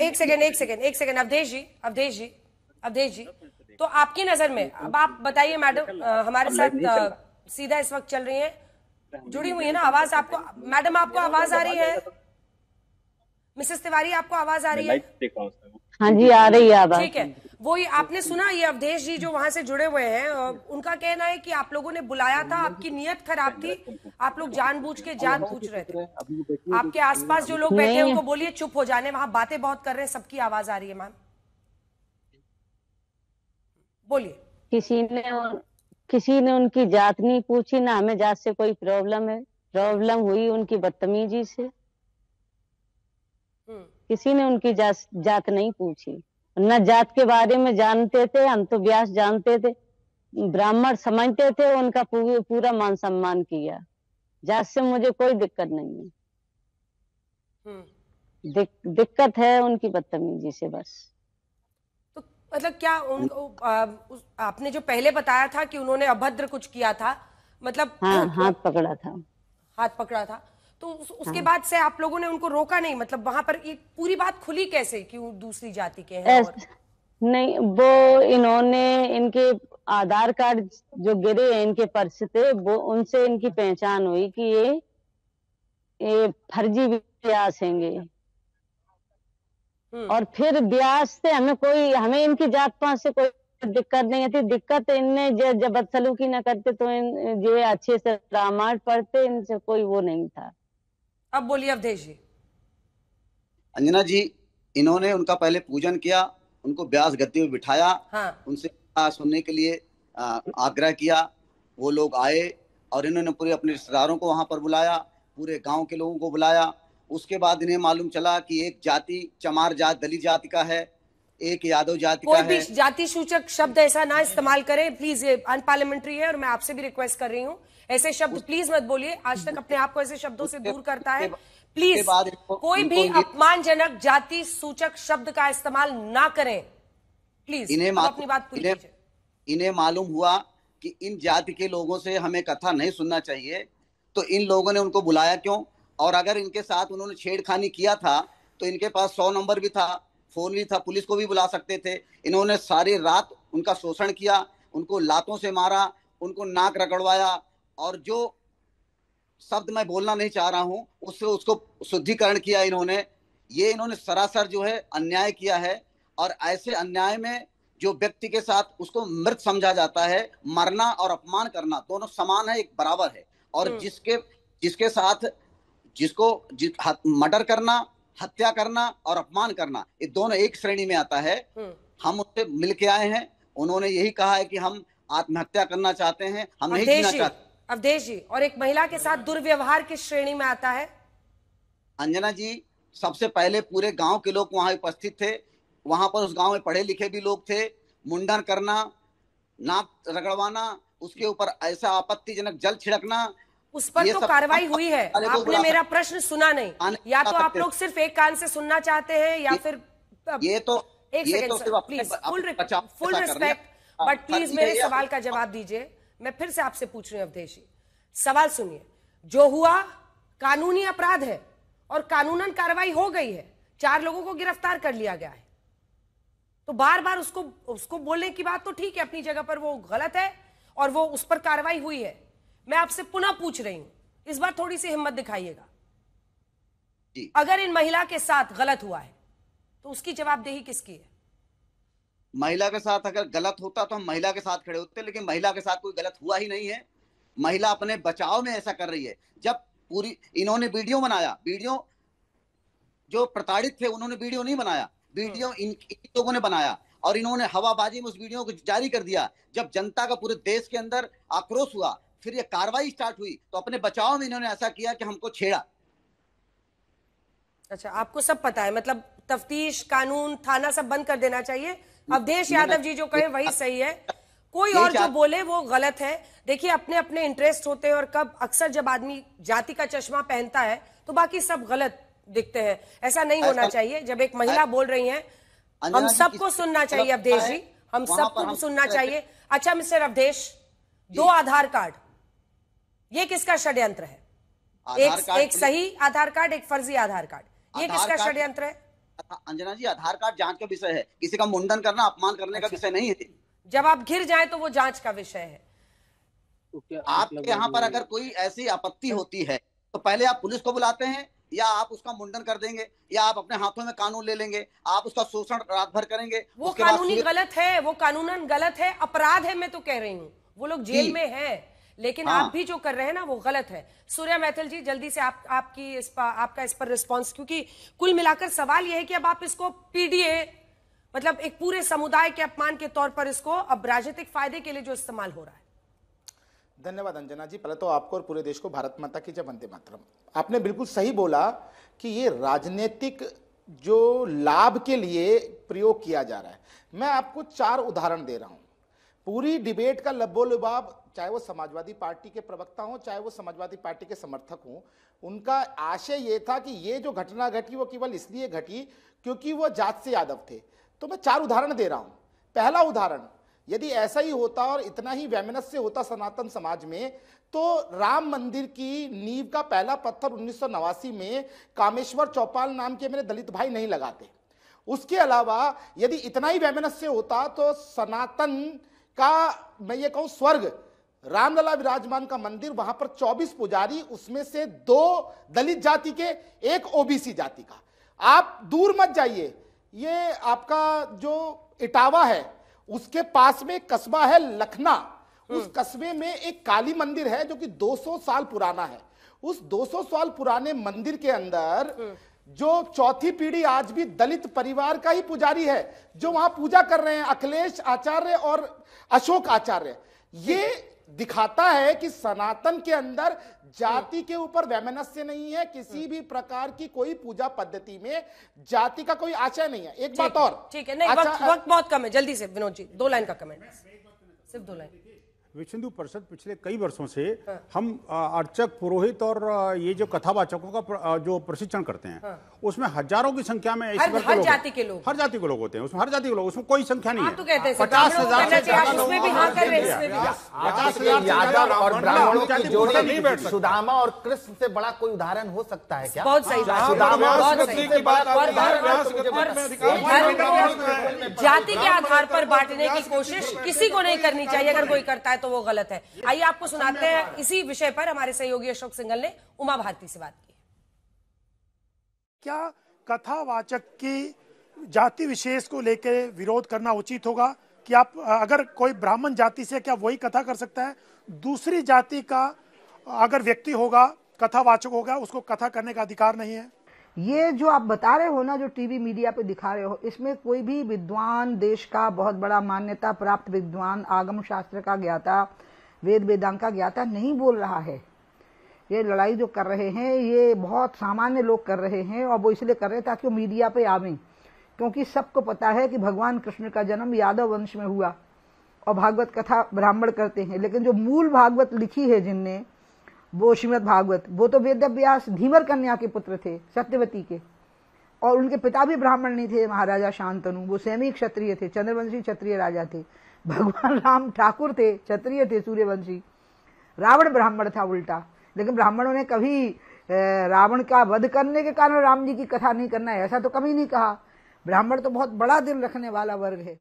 एक सेकंड अवधेश जी तो आपकी नजर में अब आप बताइए मैडम, हमारे साथ सीधा इस वक्त चल रही है, जुड़ी हुई है ना आवाज आपको? मैडम आपको आवाज आ रही है? मिसेस तिवारी आपको आवाज आ रही है? हाँ जी आ रही है आवाज। ठीक है, वो ये आपने सुना, ये अवधेश जी जो वहां से जुड़े हुए हैं, उनका कहना है कि आप लोगों ने बुलाया था, आपकी नीयत खराब थी, आप लोग जानबूझ के जान पूछ रहे थे। आपके आसपास जो लोग बैठे हैं उनको बोलिए चुप हो जाने, वहां बातें बहुत कर रहे हैं, सबकी आवाज आ रही है। मैम बोलिए। किसी ने उनकी जात नहीं पूछी, ना हमें जात से कोई प्रॉब्लम है। प्रॉब्लम हुई उनकी बदतमीजी से। किसी ने उनकी जात नहीं पूछी, न जात के बारे में जानते थे। हम तो व्यास जानते थे, ब्राह्मण समझते थे, उनका पूरा मान सम्मान किया। जात से मुझे कोई दिक्कत नहीं है। दिक्कत है उनकी बदतमीजी से बस। तो मतलब क्या आपने जो पहले बताया था कि उन्होंने अभद्र कुछ किया था, मतलब हाँ, हाथ पकड़ा था, तो उसके बाद से आप लोगों ने उनको रोका नहीं? मतलब वहां पर ये पूरी बात खुली कैसे कि वो दूसरी जाति के हैं? नहीं, वो इन्होंने इनके आधार कार्ड जो गिरे हैं इनके पर्स थे, वो उनसे इनकी पहचान हुई कि ये फर्जी व्यास हैंगे। और फिर व्यास से हमें इनकी जात पात से कोई दिक्कत नहीं थी। दिक्कत इनने जब बदसलूकी न करते तो ये अच्छे से रामायण पढ़ते, इनसे कोई वो नहीं था। अब बोलिए अवधेश जी। अंजना जी, इन्होंने उनका पहले पूजन किया, उनको व्यास गद्दी में बिठाया, हाँ। उनसे सुनने के लिए आग्रह किया। वो लोग आए और इन्होंने पूरे अपने रिश्तेदारों को वहां पर बुलाया, पूरे गांव के लोगों को बुलाया। उसके बाद इन्हें मालूम चला कि एक जाति चमार जात दलित जाति का है, एक यादव जाति का है। कोई भी जाति सूचक शब्द ऐसा ना इस्तेमाल करें प्लीज, ये अनपार्लियामेंट्री है और मैं आपसे भी रिक्वेस्ट कर रही हूँ, ऐसे शब्द प्लीज मत बोलिए। आज तक अपने आप को ऐसे शब्दों से दूर करता है। प्लीज कोई भी अपमानजनक जाति सूचक शब्द का इस्तेमाल ना करें प्लीज। अपनी बात पूरी कीजिए। इन्हें मालूम हुआ कि इन जाति के लोगों से हमें कथा नहीं सुनना चाहिए, तो इन लोगों ने उनको बुलाया क्यों? और अगर इनके साथ उन्होंने छेड़खानी किया था तो इनके पास 100 नंबर भी था, फोन भी था, पुलिस को भी बुला सकते थे। इन्होंने सारी रात उनका शोषण किया, उनको लातों से मारा, उनको नाक रगड़वाया, और जो शब्द मैं बोलना नहीं चाह रहा हूं उससे उसको शुद्धिकरण किया इन्होंने। ये इन्होंने सरासर जो है अन्याय किया है, और ऐसे अन्याय में जो व्यक्ति के साथ उसको मृत समझा जाता है, मरना और अपमान करना दोनों समान है, एक बराबर है। और जिसके साथ मर्डर करना, हत्या करना और अपमान करना, ये दोनों एक श्रेणी में आता है। हम उससे मिल के आए हैं, उन्होंने यही कहा है कि हम आत्महत्या करना चाहते हैं, हम नहीं जीना चाहते। अवधेश जी, और एक महिला के साथ दुर्व्यवहार किस श्रेणी में आता है? अंजना जी, सबसे पहले पूरे गांव के लोग वहां उपस्थित थे, वहां पर उस गांव में पढ़े लिखे भी लोग थे। मुंडन करना, नाक रगड़वाना, उसके ऊपर ऐसा आपत्तिजनक जल छिड़कना, उस पर तो कार्रवाई हुई है। आपने मेरा प्रश्न सुना नहीं, या तो आप लोग सिर्फ एक कान से सुनना चाहते हैं या फिर एक second please, full respect, but please मेरे सवाल का जवाब दीजिए। मैं फिर से आपसे पूछ रही हूँ अवधेश जी, सवाल सुनिए। जो हुआ कानूनी अपराध है और कानूनन कार्रवाई हो गई है, 4 लोगों को गिरफ्तार कर लिया गया है, तो बार बार उसको बोलने की बात तो ठीक है, अपनी जगह पर वो गलत है और वो उस पर कार्रवाई हुई है। मैं आपसे पुनः पूछ रही हूं, इस बार थोड़ी सी हिम्मत दिखाइएगा। अगर इन महिला के साथ गलत हुआ है तो उसकी जवाबदेही किसकी है? महिला के साथ अगर गलत होता तो हम महिला के साथ खड़े होते, लेकिन महिला के साथ कोई गलत हुआ ही नहीं है। महिला अपने बचाव में ऐसा कर रही है। जब पूरी इन्होंने वीडियो बनाया, वीडियो जो प्रताड़ित थे उन्होंने वीडियो नहीं बनाया, वीडियो इन लोगों ने बनाया, और इन्होंने हवाबाजी में उस वीडियो को जारी कर दिया। जब जनता का पूरे देश के अंदर आक्रोश हुआ, फिर ये कार्रवाई स्टार्ट हुई तो अपने बचाव में इन्होंने ऐसा किया कि हमको छेड़ा। अच्छा, आपको सब पता है, मतलब तफ्तीश, कानून, थाना सब बंद कर देना चाहिए। अवधेश यादव जी जो कहे वही सही है, कोई और जो बोले वो गलत है। देखिए, अपने अपने इंटरेस्ट होते हैं और कब अक्सर जब आदमी जाति का चश्मा पहनता है तो बाकी सब गलत दिखते हैं। ऐसा नहीं होना चाहिए। जब एक महिला बोल रही है, हम सबको सुनना चाहिए अवधेश जी, हम सबको सुनना चाहिए। अच्छा मिस्टर अवधेश, 2 आधार कार्ड, ये किसका षड्यंत्र है? एक सही आधार कार्ड, एक फर्जी आधार कार्ड, ये किसका षड्यंत्र है? अंजना जी, आधार कार्ड जांच का विषय है, किसी का मुंडन करना, अपमान करने का विषय नहीं है। जब आप घिर जाए तो वो जांच का विषय है। आपके यहाँ पर अगर कोई ऐसी आपत्ति होती है तो पहले आप पुलिस को बुलाते हैं, या आप उसका मुंडन कर देंगे, या आप अपने हाथों में कानून ले लेंगे, आप उसका शोषण रात भर करेंगे। वो कानूनी गलत है, वो कानूनन गलत है, अपराध है। मैं तो कह रही हूँ वो लोग जेल में हैं, लेकिन आप भी जो कर रहे हैं ना वो गलत है। सूर्या मैथिल जी, जल्दी से आपका इस पर रिस्पॉन्स, क्योंकि कुल मिलाकर सवाल यह है कि अब आप इसको पीडीए, मतलब एक पूरे समुदाय के अपमान के तौर पर इसको अब राजनीतिक फायदे के लिए जो इस्तेमाल हो रहा है। धन्यवाद अंजना जी। पहले तो आपको और पूरे देश को भारत माता की जय, वंदे मातरम। आपने बिल्कुल सही बोला कि ये राजनीतिक जो लाभ के लिए प्रयोग किया जा रहा है। मैं आपको 4 उदाहरण दे रहा हूं। पूरी डिबेट का लब्बो-लुबाब, चाहे वो समाजवादी पार्टी के प्रवक्ता हों, चाहे वो समाजवादी पार्टी के समर्थक हों, उनका आशय ये था कि ये जो घटना घटी वो केवल इसलिए घटी क्योंकि वो जात से यादव थे। तो मैं 4 उदाहरण दे रहा हूं। पहला उदाहरण, यदि ऐसा ही होता और इतना ही वैमनस्य होता सनातन समाज में, तो राम मंदिर की नींव का पहला पत्थर 1989 में कामेश्वर चौपाल नाम के मेरे दलित भाई नहीं लगाते। उसके अलावा यदि इतना ही वैमनस्य होता तो सनातन का, मैं ये कहूं, स्वर्ग रामलला विराजमान का मंदिर, वहां पर 24 पुजारी, उसमें से 2 दलित जाति के, 1 ओबीसी जाति का। आप दूर मत जाइए, ये आपका जो इटावा है उसके पास में कस्बा है लखना। उस कस्बे में एक काली मंदिर है जो कि 200 साल पुराना है। उस 200 साल पुराने मंदिर के अंदर जो चौथी पीढ़ी आज भी दलित परिवार का ही पुजारी है जो वहां पूजा कर रहे हैं, अखिलेश आचार्य और अशोक आचार्य। ये दिखाता है कि सनातन के अंदर जाति के ऊपर वैमनस्य नहीं है, किसी भी प्रकार की कोई पूजा पद्धति में जाति का कोई आशय नहीं है। एक बात और, ठीक है, नहीं, वक्त बहुत कम है, जल्दी से विनोद जी 2 लाइन का कमेंट, सिर्फ 2 लाइन। विश्व हिंदू परिषद पिछले कई वर्षों से हम अर्चक, पुरोहित और ये जो कथावाचकों का जो प्रशिक्षण करते हैं, उसमें हजारों की संख्या में हर जाति के लोग होते हैं, उसमें हर जाति के लोग, उसमें कोई संख्या नहीं है। तो कहते हैं 50,000 और ब्राह्मणों की जोड़ी सुदामा और कृष्ण से बड़ा कोई उदाहरण हो सकता है क्या? बहुत सही बात, जाति के आधार पर बांटने की कोशिश किसी को नहीं करनी चाहिए, अगर कोई करता है तो वो गलत है। आइए आपको सुनाते हैं, इसी विषय पर हमारे सहयोगी अशोक सिंघल ने उमा भारती से बात की। क्या कथावाचक की जाति विशेष को लेकर विरोध करना उचित होगा कि आप अगर कोई ब्राह्मण जाति से क्या वही कथा कर सकता है, दूसरी जाति का अगर व्यक्ति होगा, कथावाचक होगा, उसको कथा करने का अधिकार नहीं है? ये जो आप बता रहे हो ना, जो टीवी मीडिया पे दिखा रहे हो, इसमें कोई भी विद्वान, देश का बहुत बड़ा मान्यता प्राप्त विद्वान, आगम शास्त्र का ज्ञाता, वेद वेदांग का ज्ञाता नहीं बोल रहा है। ये लड़ाई जो कर रहे हैं ये बहुत सामान्य लोग कर रहे हैं, और वो इसलिए कर रहे हैं ताकि वो मीडिया पे आवें, क्योंकि सबको पता है कि भगवान कृष्ण का जन्म यादव वंश में हुआ और भागवत कथा ब्राह्मण करते हैं। लेकिन जो मूल भागवत लिखी है जिनने, वो श्रीमद् भागवत, वो तो वेद व्यास धीवर कन्या के पुत्र थे, सत्यवती के, और उनके पिता भी ब्राह्मण नहीं थे, महाराजा शांतनु, वो सैमी क्षत्रिय थे, चंद्रवंशी क्षत्रिय राजा थे। भगवान राम ठाकुर थे, क्षत्रिय थे, सूर्यवंशी। रावण ब्राह्मण था उल्टा, लेकिन ब्राह्मणों ने कभी रावण का वध करने के कारण राम जी की कथा नहीं करना है ऐसा तो कभी नहीं कहा। ब्राह्मण तो बहुत बड़ा दिल रखने वाला वर्ग है।